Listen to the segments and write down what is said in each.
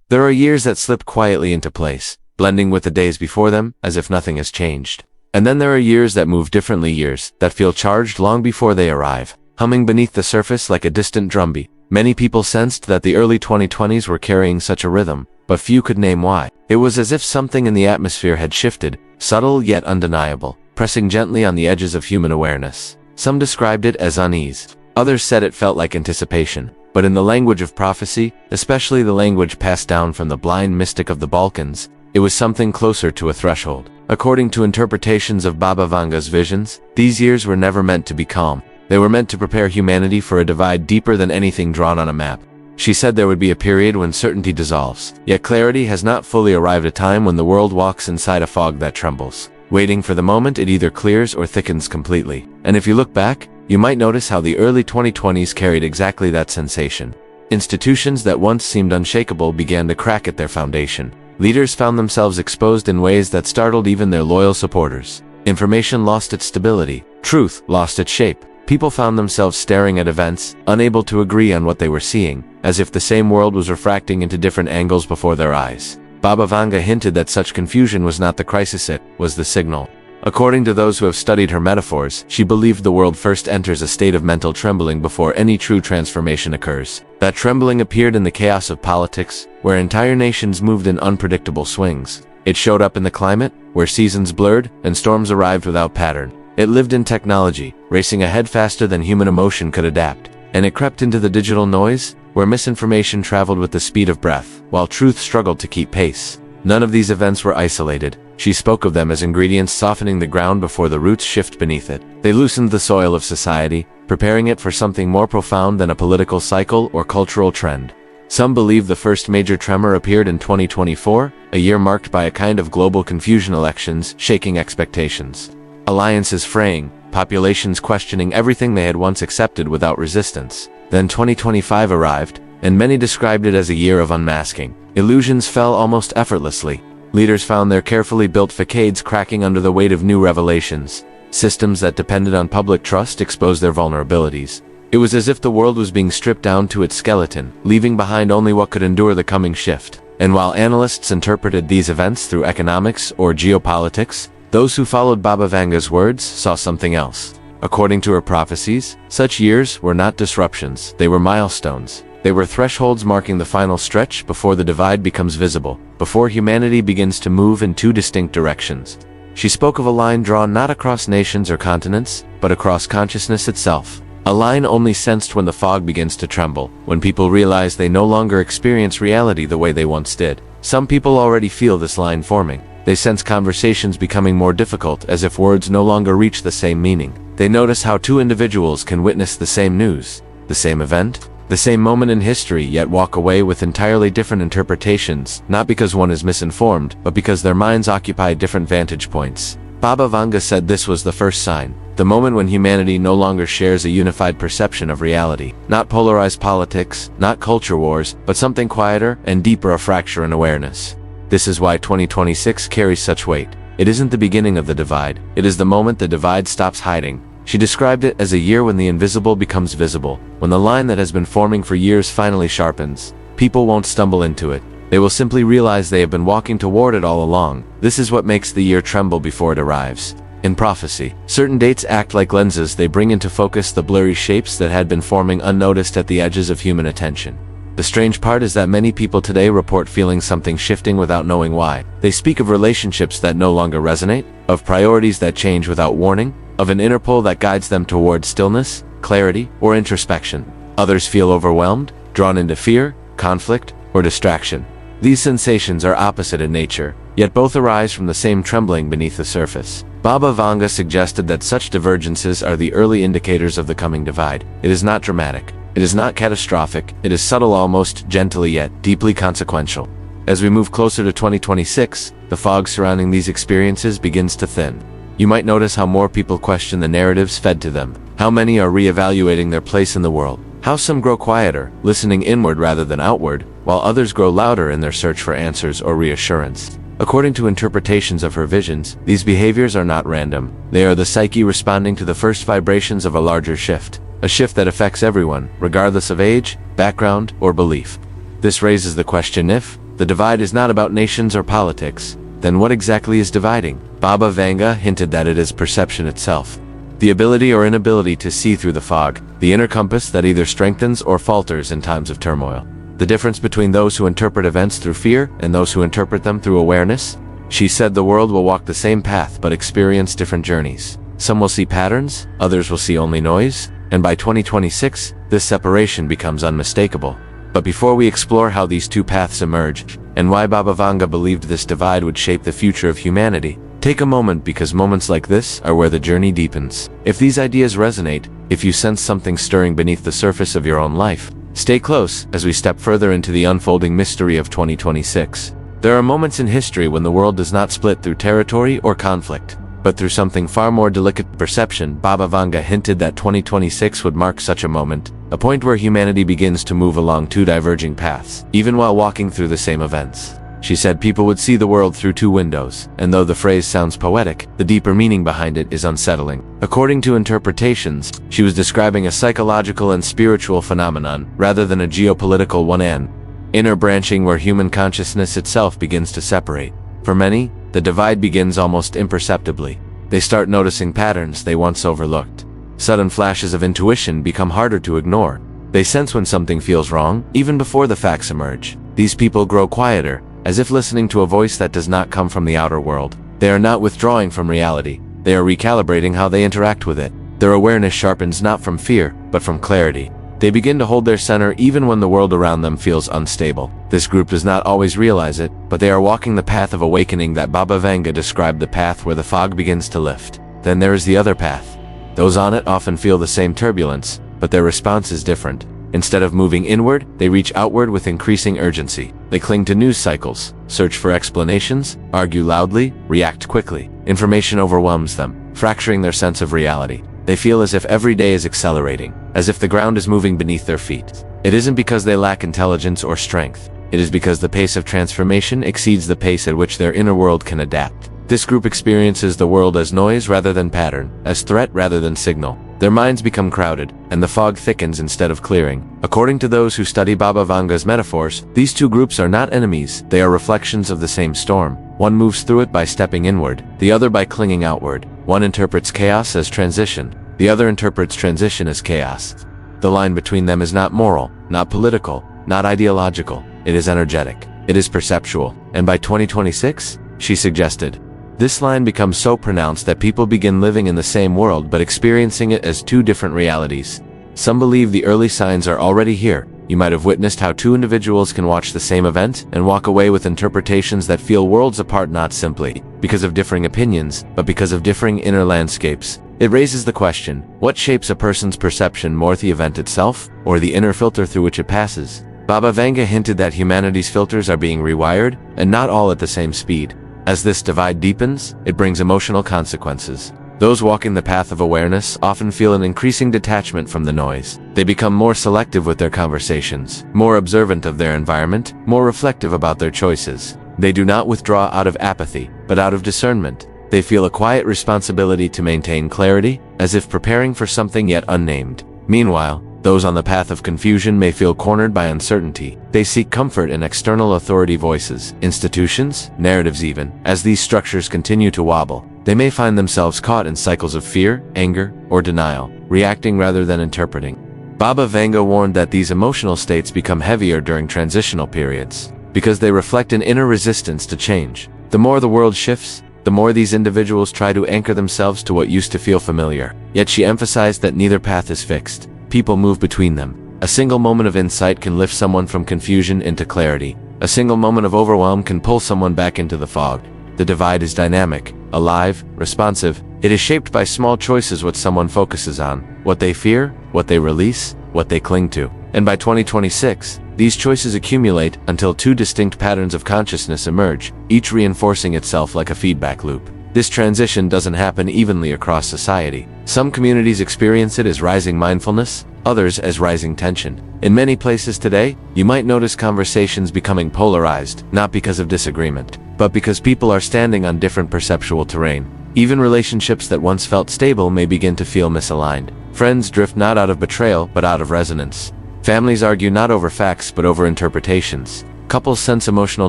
There are years that slip quietly into place, blending with the days before them as if nothing has changed. And then there are years that move differently, years that feel charged long before they arrive, humming beneath the surface like a distant drumbeat. Many people sensed that the early 2020s were carrying such a rhythm, but few could name why. It was as if something in the atmosphere had shifted, subtle yet undeniable, pressing gently on the edges of human awareness. Some described it as unease. Others said it felt like anticipation. But in the language of prophecy, especially the language passed down from the blind mystic of the Balkans, it was something closer to a threshold. According to interpretations of Baba Vanga's visions, these years were never meant to be calm. They were meant to prepare humanity for a divide deeper than anything drawn on a map. She said there would be a period when certainty dissolves, yet clarity has not fully arrived, a time when the world walks inside a fog that trembles, waiting for the moment it either clears or thickens completely. And if you look back, you might notice how the early 2020s carried exactly that sensation. Institutions that once seemed unshakable began to crack at their foundation. Leaders found themselves exposed in ways that startled even their loyal supporters. Information lost its stability. Truth lost its shape. People found themselves staring at events, unable to agree on what they were seeing, as if the same world was refracting into different angles before their eyes. Baba Vanga hinted that such confusion was not the crisis, it was the signal. According to those who have studied her metaphors, she believed the world first enters a state of mental trembling before any true transformation occurs. That trembling appeared in the chaos of politics, where entire nations moved in unpredictable swings. It showed up in the climate, where seasons blurred and storms arrived without pattern. It lived in technology, racing ahead faster than human emotion could adapt. And it crept into the digital noise, where misinformation traveled with the speed of breath, while truth struggled to keep pace. None of these events were isolated. She spoke of them as ingredients softening the ground before the roots shift beneath it. They loosened the soil of society, preparing it for something more profound than a political cycle or cultural trend. Some believe the first major tremor appeared in 2024, a year marked by a kind of global confusion, elections shaking expectations, alliances fraying, populations questioning everything they had once accepted without resistance. Then 2025 arrived, and many described it as a year of unmasking. Illusions fell almost effortlessly. Leaders found their carefully built facades cracking under the weight of new revelations. Systems that depended on public trust exposed their vulnerabilities. It was as if the world was being stripped down to its skeleton, leaving behind only what could endure the coming shift. And while analysts interpreted these events through economics or geopolitics, those who followed Baba Vanga's words saw something else. According to her prophecies, such years were not disruptions, they were milestones. They were thresholds marking the final stretch before the divide becomes visible, before humanity begins to move in two distinct directions. She spoke of a line drawn not across nations or continents, but across consciousness itself. A line only sensed when the fog begins to tremble, when people realize they no longer experience reality the way they once did. Some people already feel this line forming. They sense conversations becoming more difficult, as if words no longer reach the same meaning. They notice how two individuals can witness the same news, the same event, the same moment in history, yet walk away with entirely different interpretations, not because one is misinformed, but because their minds occupy different vantage points. Baba Vanga said this was the first sign, the moment when humanity no longer shares a unified perception of reality. Not polarized politics, not culture wars, but something quieter and deeper, a fracture in awareness. This is why 2026 carries such weight. It isn't the beginning of the divide, it is the moment the divide stops hiding. She described it as a year when the invisible becomes visible, when the line that has been forming for years finally sharpens. People won't stumble into it. They will simply realize they have been walking toward it all along. This is what makes the year tremble before it arrives. In prophecy, certain dates act like lenses. They bring into focus the blurry shapes that had been forming unnoticed at the edges of human attention. The strange part is that many people today report feeling something shifting without knowing why. They speak of relationships that no longer resonate, of priorities that change without warning, of an inner pull that guides them towards stillness, clarity, or introspection. Others feel overwhelmed, drawn into fear, conflict, or distraction. These sensations are opposite in nature, yet both arise from the same trembling beneath the surface. Baba Vanga suggested that such divergences are the early indicators of the coming divide. It is not dramatic. It is not catastrophic. It is subtle, almost gently, yet deeply consequential. As we move closer to 2026, the fog surrounding these experiences begins to thin. You might notice how more people question the narratives fed to them, how many are reevaluating their place in the world, how some grow quieter, listening inward rather than outward, while others grow louder in their search for answers or reassurance. According to interpretations of her visions, these behaviors are not random. They are the psyche responding to the first vibrations of a larger shift, a shift that affects everyone, regardless of age, background, or belief. This raises the question, if The divide is not about nations or politics. Then what exactly is dividing? Baba Vanga hinted that it is perception itself. The ability or inability to see through the fog, the inner compass that either strengthens or falters in times of turmoil. The difference between those who interpret events through fear and those who interpret them through awareness? She said the world will walk the same path but experience different journeys. Some will see patterns, others will see only noise, and by 2026, this separation becomes unmistakable. But before we explore how these two paths emerge, and why Baba Vanga believed this divide would shape the future of humanity, take a moment, because moments like this are where the journey deepens. If these ideas resonate, if you sense something stirring beneath the surface of your own life, stay close as we step further into the unfolding mystery of 2026. There are moments in history when the world does not split through territory or conflict, but through something far more delicate, perception. Baba Vanga hinted that 2026 would mark such a moment, a point where humanity begins to move along two diverging paths, even while walking through the same events. She said people would see the world through two windows, and though the phrase sounds poetic, the deeper meaning behind it is unsettling. According to interpretations, she was describing a psychological and spiritual phenomenon, rather than a geopolitical one, an inner branching where human consciousness itself begins to separate. For many, the divide begins almost imperceptibly. They start noticing patterns they once overlooked. Sudden flashes of intuition become harder to ignore. They sense when something feels wrong, even before the facts emerge. These people grow quieter, as if listening to a voice that does not come from the outer world. They are not withdrawing from reality. They are recalibrating how they interact with it. Their awareness sharpens not from fear, but from clarity. They begin to hold their center even when the world around them feels unstable. This group does not always realize it, but they are walking the path of awakening that Baba Vanga described, the path where the fog begins to lift. Then there is the other path. Those on it often feel the same turbulence, but their response is different. Instead of moving inward, they reach outward with increasing urgency. They cling to news cycles, search for explanations, argue loudly, react quickly. Information overwhelms them, fracturing their sense of reality. They feel as if every day is accelerating, as if the ground is moving beneath their feet. It isn't because they lack intelligence or strength. It is because the pace of transformation exceeds the pace at which their inner world can adapt. This group experiences the world as noise rather than pattern, as threat rather than signal. Their minds become crowded, and the fog thickens instead of clearing. According to those who study Baba Vanga's metaphors, these two groups are not enemies, they are reflections of the same storm. One moves through it by stepping inward, the other by clinging outward. One interprets chaos as transition, the other interprets transition as chaos. The line between them is not moral, not political, not ideological. It is energetic. It is perceptual. And by 2026, she suggested, this line becomes so pronounced that people begin living in the same world but experiencing it as two different realities. Some believe the early signs are already here. You might have witnessed how two individuals can watch the same event and walk away with interpretations that feel worlds apart, not simply because of differing opinions, but because of differing inner landscapes. It raises the question, what shapes a person's perception more, the event itself, or the inner filter through which it passes? Baba Vanga hinted that humanity's filters are being rewired, and not all at the same speed. As this divide deepens, it brings emotional consequences. Those walking the path of awareness often feel an increasing detachment from the noise. They become more selective with their conversations, more observant of their environment, more reflective about their choices. They do not withdraw out of apathy, but out of discernment. They feel a quiet responsibility to maintain clarity, as if preparing for something yet unnamed. Meanwhile, those on the path of confusion may feel cornered by uncertainty. They seek comfort in external authority voices, institutions, narratives even. As these structures continue to wobble, they may find themselves caught in cycles of fear, anger, or denial, reacting rather than interpreting. Baba Vanga warned that these emotional states become heavier during transitional periods, because they reflect an inner resistance to change. The more the world shifts, the more these individuals try to anchor themselves to what used to feel familiar. Yet she emphasized that neither path is fixed. People move between them. A single moment of insight can lift someone from confusion into clarity. A single moment of overwhelm can pull someone back into the fog. The divide is dynamic, alive, responsive. It is shaped by small choices: what someone focuses on, what they fear, what they release, what they cling to. And by 2026, these choices accumulate until two distinct patterns of consciousness emerge, each reinforcing itself like a feedback loop. This transition doesn't happen evenly across society. Some communities experience it as rising mindfulness, others as rising tension. In many places today, you might notice conversations becoming polarized, not because of disagreement, but because people are standing on different perceptual terrain. Even relationships that once felt stable may begin to feel misaligned. Friends drift not out of betrayal, but out of resonance. Families argue not over facts, but over interpretations. Couples sense emotional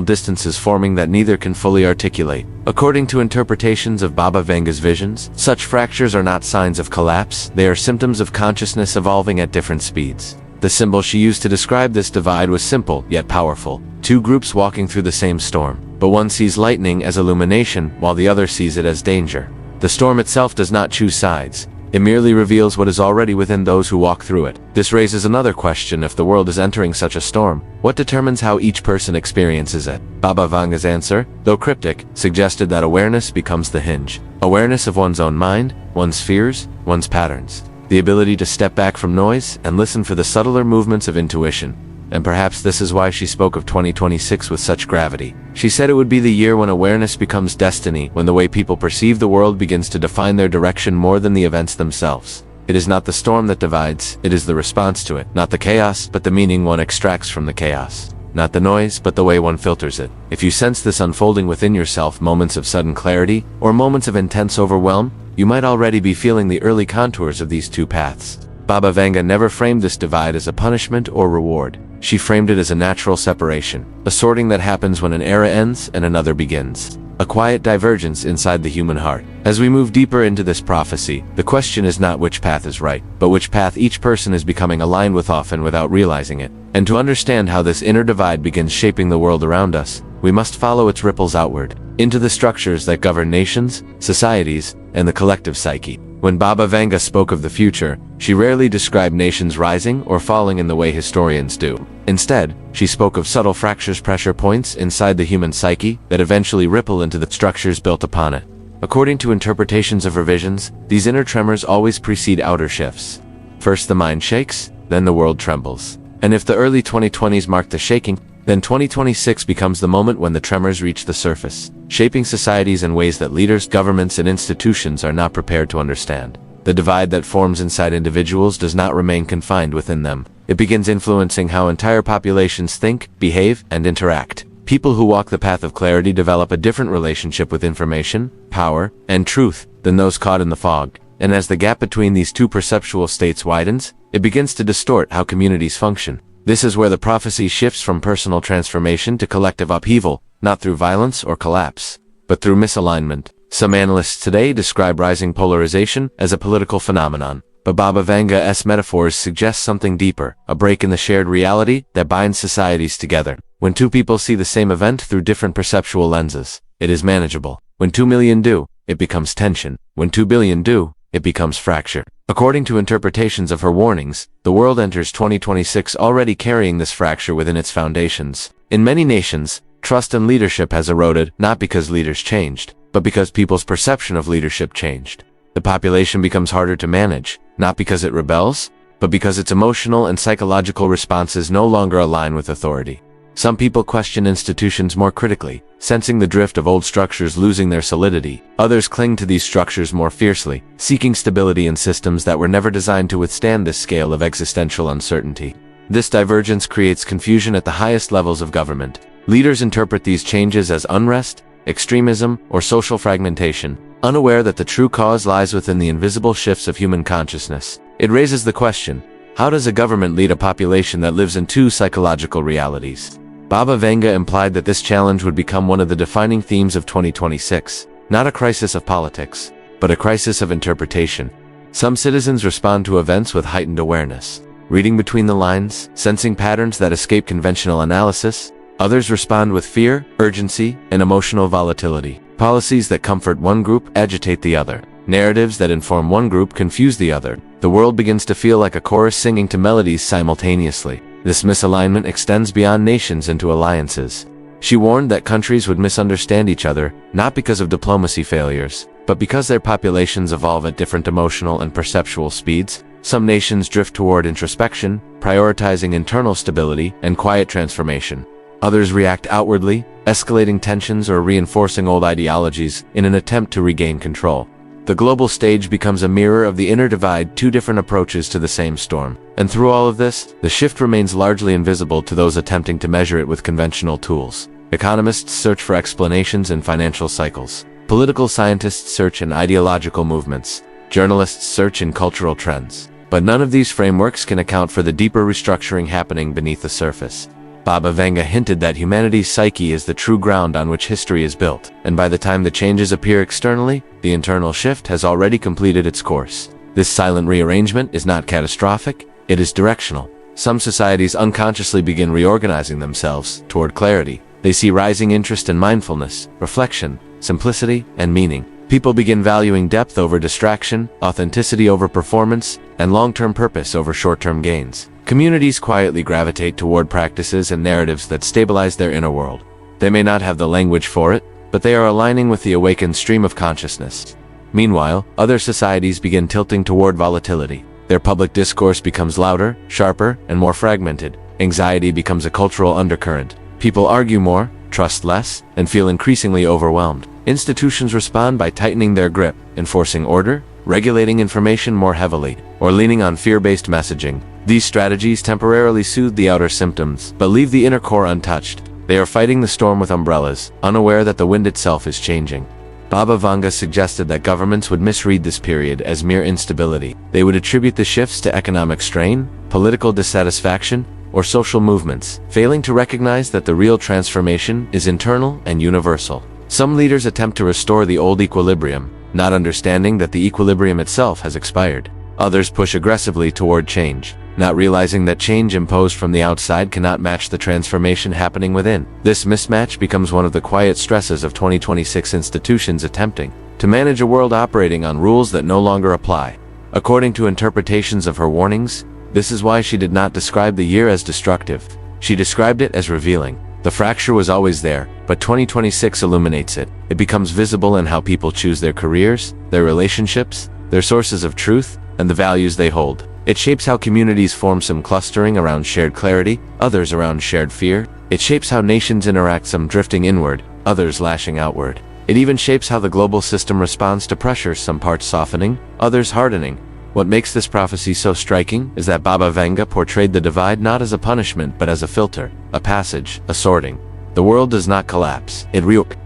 distances forming that neither can fully articulate. According to interpretations of Baba Vanga's visions, such fractures are not signs of collapse, they are symptoms of consciousness evolving at different speeds. The symbol she used to describe this divide was simple, yet powerful. Two groups walking through the same storm, but one sees lightning as illumination, while the other sees it as danger. The storm itself does not choose sides. It merely reveals what is already within those who walk through it. This raises another question: if the world is entering such a storm, what determines how each person experiences it? Baba Vanga's answer, though cryptic, suggested that awareness becomes the hinge. Awareness of one's own mind, one's fears, one's patterns. The ability to step back from noise and listen for the subtler movements of intuition. And perhaps this is why she spoke of 2026 with such gravity. She said it would be the year when awareness becomes destiny, when the way people perceive the world begins to define their direction more than the events themselves. It is not the storm that divides, it is the response to it. Not the chaos, but the meaning one extracts from the chaos. Not the noise, but the way one filters it. If you sense this unfolding within yourself, moments of sudden clarity, or moments of intense overwhelm, you might already be feeling the early contours of these two paths. Baba Vanga never framed this divide as a punishment or reward. She framed it as a natural separation, a sorting that happens when an era ends and another begins. A quiet divergence inside the human heart. As we move deeper into this prophecy, the question is not which path is right, but which path each person is becoming aligned with, often without realizing it. And to understand how this inner divide begins shaping the world around us, we must follow its ripples outward, into the structures that govern nations, societies, and the collective psyche. When Baba Vanga spoke of the future, she rarely described nations rising or falling in the way historians do. Instead, she spoke of subtle fractures, pressure points inside the human psyche that eventually ripple into the structures built upon it. According to interpretations of her visions, these inner tremors always precede outer shifts. First the mind shakes, then the world trembles. And if the early 2020s marked the shaking, then 2026 becomes the moment when the tremors reach the surface, shaping societies in ways that leaders, governments, and institutions are not prepared to understand. The divide that forms inside individuals does not remain confined within them. It begins influencing how entire populations think, behave, and interact. People who walk the path of clarity develop a different relationship with information, power, and truth than those caught in the fog. And as the gap between these two perceptual states widens, it begins to distort how communities function. This is where the prophecy shifts from personal transformation to collective upheaval, not through violence or collapse, but through misalignment. Some analysts today describe rising polarization as a political phenomenon, but Baba Vanga's metaphors suggest something deeper, a break in the shared reality that binds societies together. When two people see the same event through different perceptual lenses, it is manageable. When 2 million do, it becomes tension. When 2 billion do, it becomes fracture. According to interpretations of her warnings, the world enters 2026 already carrying this fracture within its foundations. In many nations, trust in leadership has eroded, not because leaders changed, but because people's perception of leadership changed. The population becomes harder to manage, not because it rebels, but because its emotional and psychological responses no longer align with authority. Some people question institutions more critically, sensing the drift of old structures losing their solidity. Others cling to these structures more fiercely, seeking stability in systems that were never designed to withstand this scale of existential uncertainty. This divergence creates confusion at the highest levels of government. Leaders interpret these changes as unrest, extremism, or social fragmentation, unaware that the true cause lies within the invisible shifts of human consciousness. It raises the question, how does a government lead a population that lives in two psychological realities? Baba Vanga implied that this challenge would become one of the defining themes of 2026, not a crisis of politics, but a crisis of interpretation. Some citizens respond to events with heightened awareness, reading between the lines, sensing patterns that escape conventional analysis. Others respond with fear, urgency, and emotional volatility. Policies that comfort one group agitate the other. Narratives that inform one group confuse the other. The world begins to feel like a chorus singing to melodies simultaneously. This misalignment extends beyond nations into alliances. She warned that countries would misunderstand each other, not because of diplomacy failures, but because their populations evolve at different emotional and perceptual speeds. Some nations drift toward introspection, prioritizing internal stability and quiet transformation. Others react outwardly, escalating tensions or reinforcing old ideologies in an attempt to regain control. The global stage becomes a mirror of the inner divide, two different approaches to the same storm. And through all of this, the shift remains largely invisible to those attempting to measure it with conventional tools. Economists search for explanations in financial cycles. Political scientists search in ideological movements. Journalists search in cultural trends. But none of these frameworks can account for the deeper restructuring happening beneath the surface. Baba Vanga hinted that humanity's psyche is the true ground on which history is built, and by the time the changes appear externally, the internal shift has already completed its course. This silent rearrangement is not catastrophic, it is directional. Some societies unconsciously begin reorganizing themselves toward clarity. They see rising interest in mindfulness, reflection, simplicity, and meaning. People begin valuing depth over distraction, authenticity over performance, and long-term purpose over short-term gains. Communities quietly gravitate toward practices and narratives that stabilize their inner world. They may not have the language for it, but they are aligning with the awakened stream of consciousness. Meanwhile, other societies begin tilting toward volatility. Their public discourse becomes louder, sharper, and more fragmented. Anxiety becomes a cultural undercurrent. People argue more, trust less, and feel increasingly overwhelmed. Institutions respond by tightening their grip, enforcing order, regulating information more heavily, or leaning on fear-based messaging. These strategies temporarily soothe the outer symptoms, but leave the inner core untouched. They are fighting the storm with umbrellas, unaware that the wind itself is changing. Baba Vanga suggested that governments would misread this period as mere instability. They would attribute the shifts to economic strain, political dissatisfaction, or social movements, failing to recognize that the real transformation is internal and universal. Some leaders attempt to restore the old equilibrium, not understanding that the equilibrium itself has expired. Others push aggressively toward change, not realizing that change imposed from the outside cannot match the transformation happening within. This mismatch becomes one of the quiet stresses of 2026 institutions attempting to manage a world operating on rules that no longer apply. According to interpretations of her warnings, this is why she did not describe the year as destructive. She described it as revealing. The fracture was always there, but 2026 illuminates it. It becomes visible in how people choose their careers, their relationships, their sources of truth, and the values they hold. It shapes how communities form, some clustering around shared clarity, others around shared fear. It shapes how nations interact, some drifting inward, others lashing outward. It even shapes how the global system responds to pressure, some parts softening, others hardening. What makes this prophecy so striking is that Baba Vanga portrayed the divide not as a punishment but as a filter, a passage, a sorting. The world does not collapse.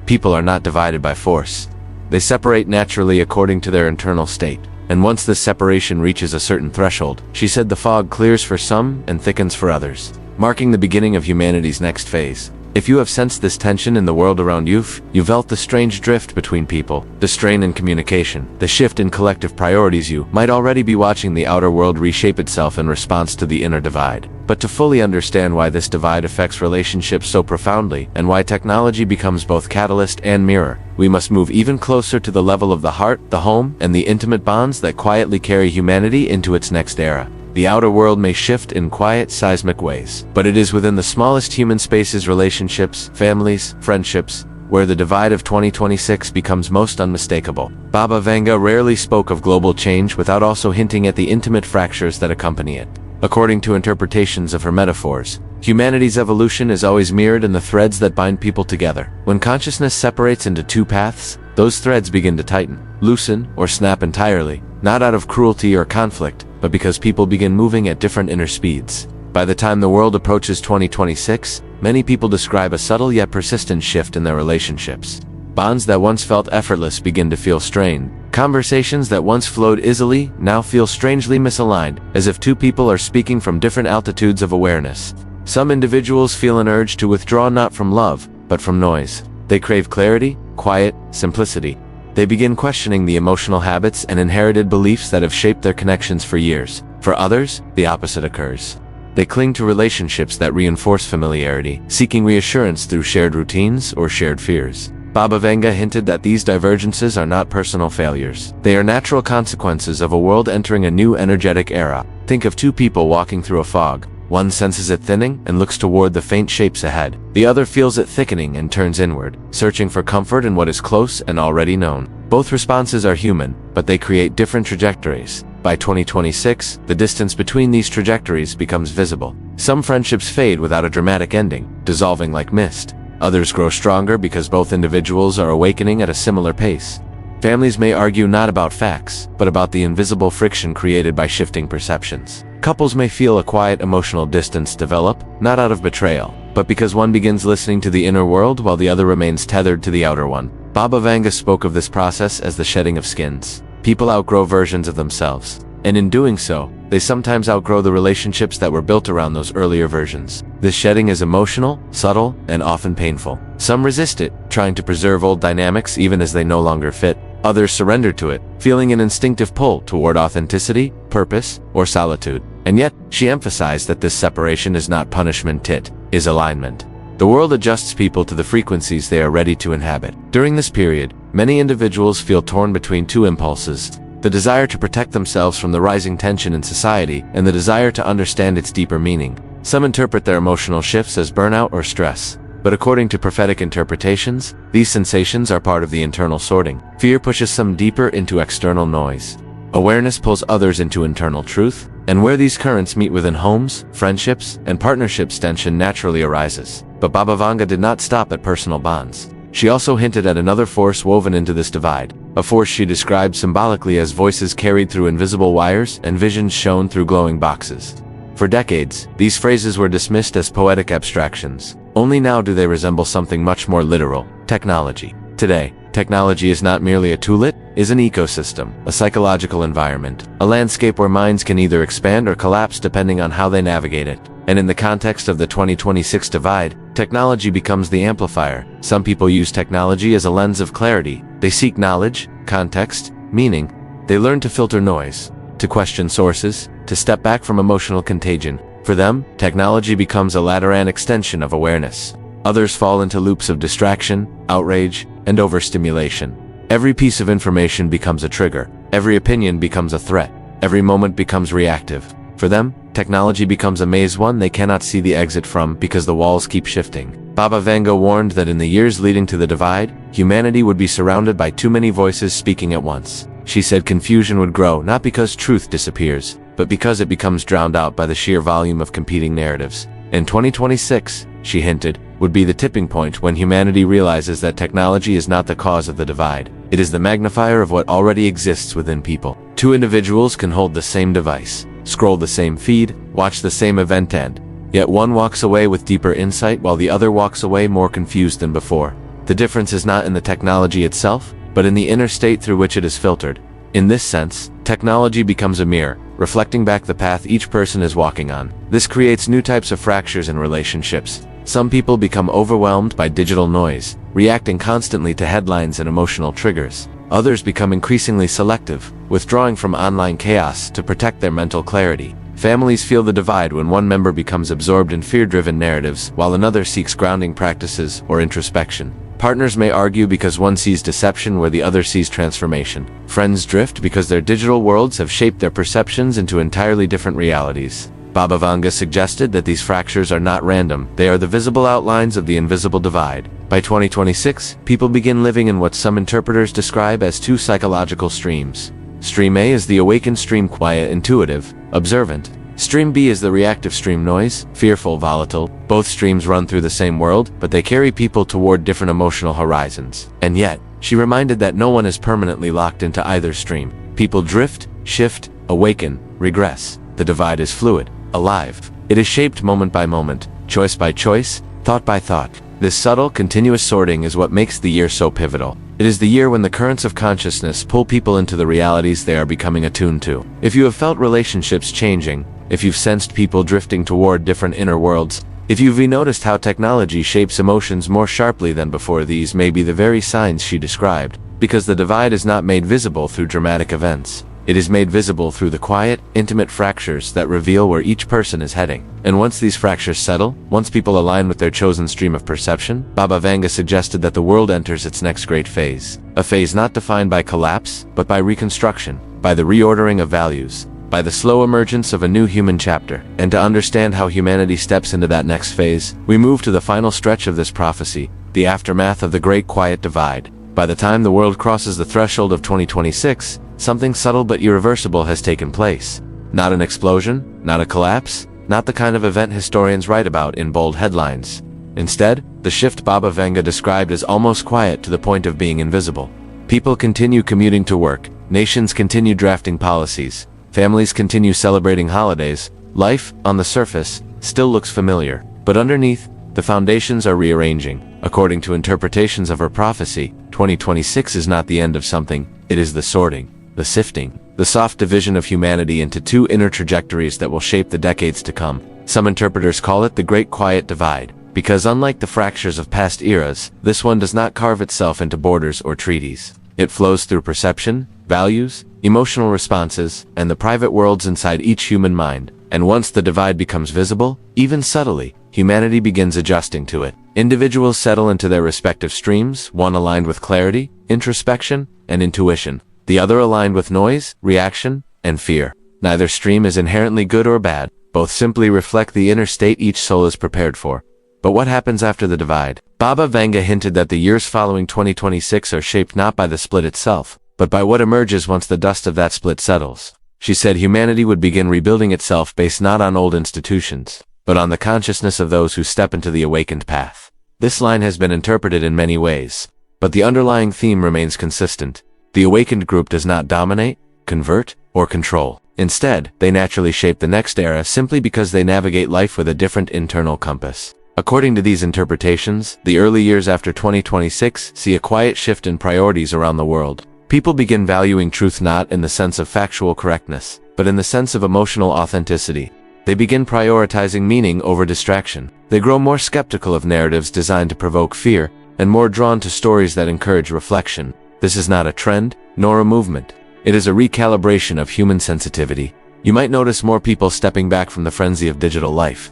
People are not divided by force. They separate naturally according to their internal state. And once this separation reaches a certain threshold, she said, the fog clears for some and thickens for others, marking the beginning of humanity's next phase. If you have sensed this tension in the world around you, you felt the strange drift between people, the strain in communication, the shift in collective priorities, you might already be watching the outer world reshape itself in response to the inner divide. But to fully understand why this divide affects relationships so profoundly, and why technology becomes both catalyst and mirror, we must move even closer to the level of the heart, the home, and the intimate bonds that quietly carry humanity into its next era. The outer world may shift in quiet, seismic ways, but it is within the smallest human spaces, relationships, families, friendships, where the divide of 2026 becomes most unmistakable. Baba Vanga rarely spoke of global change without also hinting at the intimate fractures that accompany it. According to interpretations of her metaphors, humanity's evolution is always mirrored in the threads that bind people together. When consciousness separates into two paths, those threads begin to tighten, loosen, or snap entirely, not out of cruelty or conflict, but because people begin moving at different inner speeds. By the time the world approaches 2026, many people describe a subtle yet persistent shift in their relationships. Bonds that once felt effortless begin to feel strained. Conversations that once flowed easily now feel strangely misaligned, as if two people are speaking from different altitudes of awareness. Some individuals feel an urge to withdraw, not from love, but from noise. They crave clarity, quiet, simplicity. They begin questioning the emotional habits and inherited beliefs that have shaped their connections for years. For others, the opposite occurs. They cling to relationships that reinforce familiarity, seeking reassurance through shared routines or shared fears. Baba Vanga hinted that these divergences are not personal failures. They are natural consequences of a world entering a new energetic era. Think of two people walking through a fog. One senses it thinning and looks toward the faint shapes ahead. The other feels it thickening and turns inward, searching for comfort in what is close and already known. Both responses are human, but they create different trajectories. By 2026, the distance between these trajectories becomes visible. Some friendships fade without a dramatic ending, dissolving like mist. Others grow stronger because both individuals are awakening at a similar pace. Families may argue not about facts, but about the invisible friction created by shifting perceptions. Couples may feel a quiet emotional distance develop, not out of betrayal, but because one begins listening to the inner world while the other remains tethered to the outer one. Baba Vanga spoke of this process as the shedding of skins. People outgrow versions of themselves. and in doing so, they sometimes outgrow the relationships that were built around those earlier versions. This shedding is emotional, subtle, and often painful. Some resist it, trying to preserve old dynamics even as they no longer fit. Others surrender to it, feeling an instinctive pull toward authenticity, purpose, or solitude. And yet, she emphasized that this separation is not punishment, it is alignment. The world adjusts people to the frequencies they are ready to inhabit. During this period, many individuals feel torn between two impulses: the desire to protect themselves from the rising tension in society and the desire to understand its deeper meaning. Some interpret their emotional shifts as burnout or stress, but according to prophetic interpretations, these sensations are part of the internal sorting. Fear pushes some deeper into external noise. Awareness pulls others into internal truth, and where these currents meet within homes, friendships, and partnerships, tension naturally arises. But Baba Vanga did not stop at personal bonds. She also hinted at another force woven into this divide, a force she described symbolically as voices carried through invisible wires and visions shown through glowing boxes. For decades, these phrases were dismissed as poetic abstractions. Only now do they resemble something much more literal: technology. Today, technology is not merely a tool, it is an ecosystem, a psychological environment, a landscape where minds can either expand or collapse depending on how they navigate it. And in the context of the 2026 divide, technology becomes the amplifier. Some people use technology as a lens of clarity. They seek knowledge, context, meaning. They learn to filter noise, to question sources, to step back from emotional contagion. For them, technology becomes a ladder and extension of awareness. Others fall into loops of distraction, outrage, and overstimulation. Every piece of information becomes a trigger. Every opinion becomes a threat. Every moment becomes reactive. For them, technology becomes a maze, one they cannot see the exit from because the walls keep shifting. Baba Vanga warned that in the years leading to the divide, humanity would be surrounded by too many voices speaking at once. She said confusion would grow not because truth disappears, but because it becomes drowned out by the sheer volume of competing narratives. In 2026, she hinted, would be the tipping point when humanity realizes that technology is not the cause of the divide. It is the magnifier of what already exists within people. Two individuals can hold the same device, scroll the same feed, watch the same event, and yet one walks away with deeper insight while the other walks away more confused than before. The difference is not in the technology itself, but in the inner state through which it is filtered. In this sense, technology becomes a mirror, reflecting back the path each person is walking on. This creates new types of fractures in relationships. Some people become overwhelmed by digital noise, reacting constantly to headlines and emotional triggers. Others become increasingly selective, withdrawing from online chaos to protect their mental clarity. Families feel the divide when one member becomes absorbed in fear-driven narratives while another seeks grounding practices or introspection. Partners may argue because one sees deception where the other sees transformation. Friends drift because their digital worlds have shaped their perceptions into entirely different realities. Baba Vanga suggested that these fractures are not random, they are the visible outlines of the invisible divide. By 2026, people begin living in what some interpreters describe as two psychological streams. Stream A is the awakened stream, quiet, intuitive, observant. Stream B is the reactive stream, noise, fearful, volatile. Both streams run through the same world, but they carry people toward different emotional horizons. And yet, she reminded that no one is permanently locked into either stream. People drift, shift, awaken, regress. The divide is fluid, alive. It is shaped moment by moment, choice by choice, thought by thought. This subtle, continuous sorting is what makes the year so pivotal. It is the year when the currents of consciousness pull people into the realities they are becoming attuned to. If you have felt relationships changing, if you've sensed people drifting toward different inner worlds, if you've noticed how technology shapes emotions more sharply than before, these may be the very signs she described, because the divide is not made visible through dramatic events. It is made visible through the quiet, intimate fractures that reveal where each person is heading. And once these fractures settle, once people align with their chosen stream of perception, Baba Vanga suggested that the world enters its next great phase. A phase not defined by collapse, but by reconstruction, by the reordering of values, by the slow emergence of a new human chapter. And to understand how humanity steps into that next phase, we move to the final stretch of this prophecy, the aftermath of the Great Quiet Divide. By the time the world crosses the threshold of 2026, something subtle but irreversible has taken place. Not an explosion, not a collapse, not the kind of event historians write about in bold headlines. Instead, the shift Baba Vanga described as almost quiet to the point of being invisible. People continue commuting to work, nations continue drafting policies, families continue celebrating holidays. Life, on the surface, still looks familiar, but underneath, the foundations are rearranging. According to interpretations of her prophecy, 2026 is not the end of something, it is the sorting, the sifting. the soft division of humanity into two inner trajectories that will shape the decades to come. Some interpreters call it the Great Quiet Divide, because unlike the fractures of past eras, this one does not carve itself into borders or treaties. It flows through perception, values, emotional responses, and the private worlds inside each human mind. And once the divide becomes visible, even subtly, humanity begins adjusting to it. Individuals settle into their respective streams, one aligned with clarity, introspection, and intuition, the other aligned with noise, reaction, and fear. Neither stream is inherently good or bad, both simply reflect the inner state each soul is prepared for. But what happens after the divide? Baba Vanga hinted that the years following 2026 are shaped not by the split itself, but by what emerges once the dust of that split settles. She said humanity would begin rebuilding itself based not on old institutions, but on the consciousness of those who step into the awakened path. This line has been interpreted in many ways, but the underlying theme remains consistent. The awakened group does not dominate, convert, or control. Instead, they naturally shape the next era simply because they navigate life with a different internal compass. According to these interpretations, the early years after 2026 see a quiet shift in priorities around the world. People begin valuing truth not in the sense of factual correctness, but in the sense of emotional authenticity. They begin prioritizing meaning over distraction. They grow more skeptical of narratives designed to provoke fear, and more drawn to stories that encourage reflection. This is not a trend, nor a movement. It is a recalibration of human sensitivity. You might notice more people stepping back from the frenzy of digital life.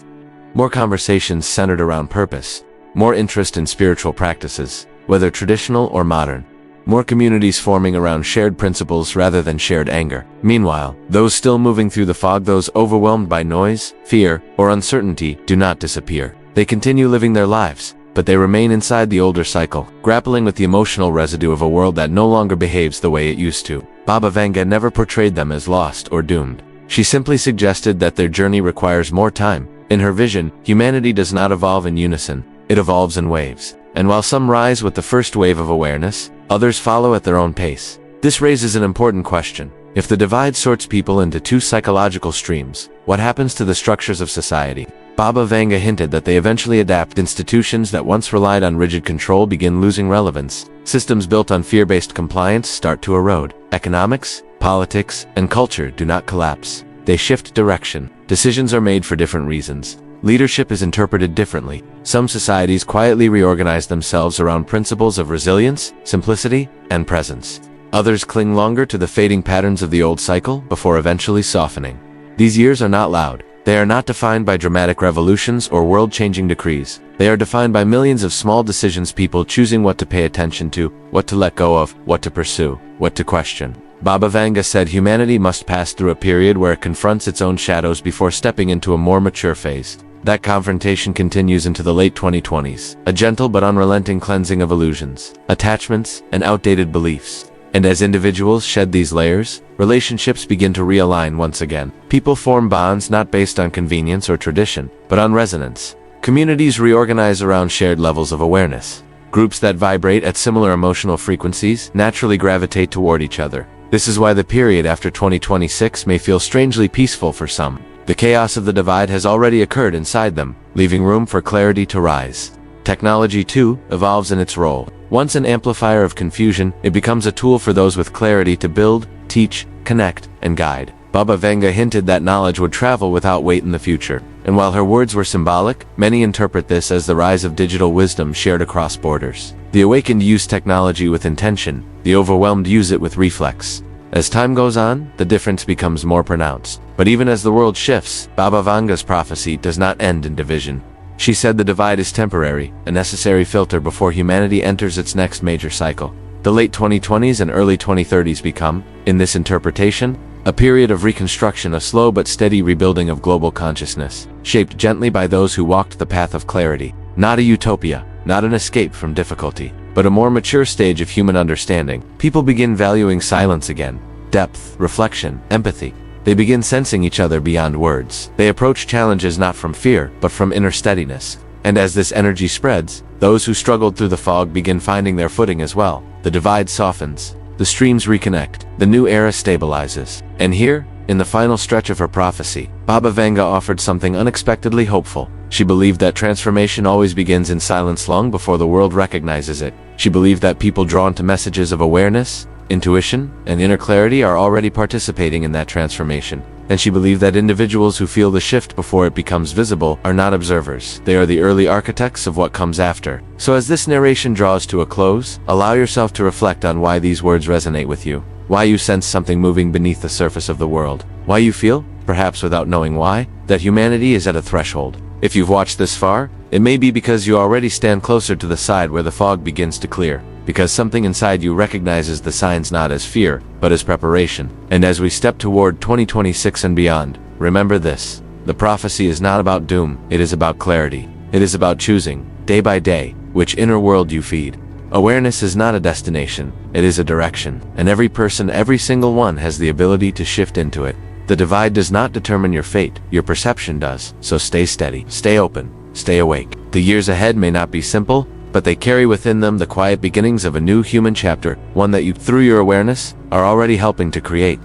More conversations centered around purpose, more interest in spiritual practices, whether traditional or modern, more communities forming around shared principles rather than shared anger. Meanwhile, those still moving through the fog, those overwhelmed by noise, fear, or uncertainty, do not disappear. They continue living their lives, but they remain inside the older cycle, grappling with the emotional residue of a world that no longer behaves the way it used to. Baba Vanga never portrayed them as lost or doomed. She simply suggested that their journey requires more time. In her vision, humanity does not evolve in unison, it evolves in waves. And while some rise with the first wave of awareness, others follow at their own pace. This raises an important question. If the divide sorts people into two psychological streams, what happens to the structures of society? Baba Vanga hinted that they eventually adapt. Institutions that once relied on rigid control begin losing relevance. Systems built on fear-based compliance start to erode. Economics, politics, and culture do not collapse. They shift direction. Decisions are made for different reasons. Leadership is interpreted differently. Some societies quietly reorganize themselves around principles of resilience, simplicity, and presence. Others cling longer to the fading patterns of the old cycle before eventually softening. These years are not loud. They are not defined by dramatic revolutions or world-changing decrees. They are defined by millions of small decisions, people choosing what to pay attention to, what to let go of, what to pursue, what to question. Baba Vanga said humanity must pass through a period where it confronts its own shadows before stepping into a more mature phase. That confrontation continues into the late 2020s, a gentle but unrelenting cleansing of illusions, attachments, and outdated beliefs. And as individuals shed these layers, relationships begin to realign once again. People form bonds not based on convenience or tradition, but on resonance. Communities reorganize around shared levels of awareness. Groups that vibrate at similar emotional frequencies naturally gravitate toward each other. This is why the period after 2026 may feel strangely peaceful for some. The chaos of the divide has already occurred inside them, leaving room for clarity to rise. Technology, too, evolves in its role. Once an amplifier of confusion, it becomes a tool for those with clarity to build, teach, connect, and guide. Baba Vanga hinted that knowledge would travel without weight in the future. And while her words were symbolic, many interpret this as the rise of digital wisdom shared across borders. The awakened use technology with intention, the overwhelmed use it with reflex. As time goes on, the difference becomes more pronounced. But even as the world shifts, Baba Vanga's prophecy does not end in division. She said the divide is temporary, a necessary filter before humanity enters its next major cycle. The late 2020s and early 2030s become, in this interpretation, a period of reconstruction, a slow but steady rebuilding of global consciousness, shaped gently by those who walked the path of clarity. Not a utopia, not an escape from difficulty, but a more mature stage of human understanding. People begin valuing silence again, depth, reflection, empathy. They begin sensing each other beyond words. They approach challenges not from fear, but from inner steadiness. And as this energy spreads, those who struggled through the fog begin finding their footing as well. The divide softens. The streams reconnect. The new era stabilizes. And here, in the final stretch of her prophecy, Baba Vanga offered something unexpectedly hopeful. She believed that transformation always begins in silence long before the world recognizes it. She believed that people drawn to messages of awareness, intuition, and inner clarity are already participating in that transformation. And she believed that individuals who feel the shift before it becomes visible are not observers. They are the early architects of what comes after. So as this narration draws to a close, allow yourself to reflect on why these words resonate with you, why you sense something moving beneath the surface of the world, why you feel, perhaps without knowing why, that humanity is at a threshold. If you've watched this far, it may be because you already stand closer to the side where the fog begins to clear, because something inside you recognizes the signs not as fear, but as preparation. And as we step toward 2026 and beyond, remember this: the prophecy is not about doom, it is about clarity. It is about choosing, day by day, which inner world you feed. Awareness is not a destination, it is a direction, and every person, every single one, has the ability to shift into it. The divide does not determine your fate, your perception does. So stay steady, stay open, stay awake. The years ahead may not be simple, but they carry within them the quiet beginnings of a new human chapter, one that you, through your awareness, are already helping to create.